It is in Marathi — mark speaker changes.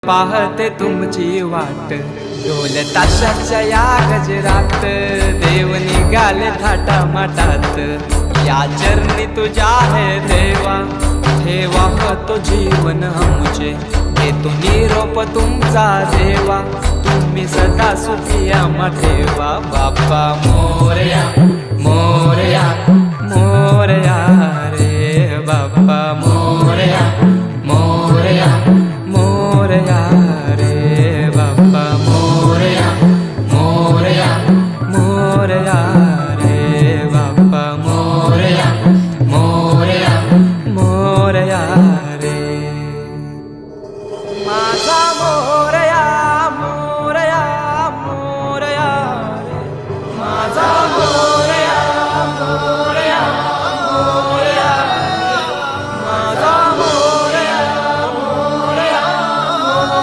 Speaker 1: पाहते तुमची वाट, ढोल ताशाच्या या गजरात देव निघाले थाटा माटात। या चरणी तुझ्या है देवा, ठेवा तो जीवन आमुचे, घेतो निरोप तुमचा देवा, तुम्ही सदा सुखी आम्हा ठेवा। बाप्पा मोरया मोरया मोरया रे बाप्पा मोरया मोरया मोरया रे बाप्पा मोरया मोरया मोरया रे बाप्पा मोरया मोरया मोरया रे माझा मोरया।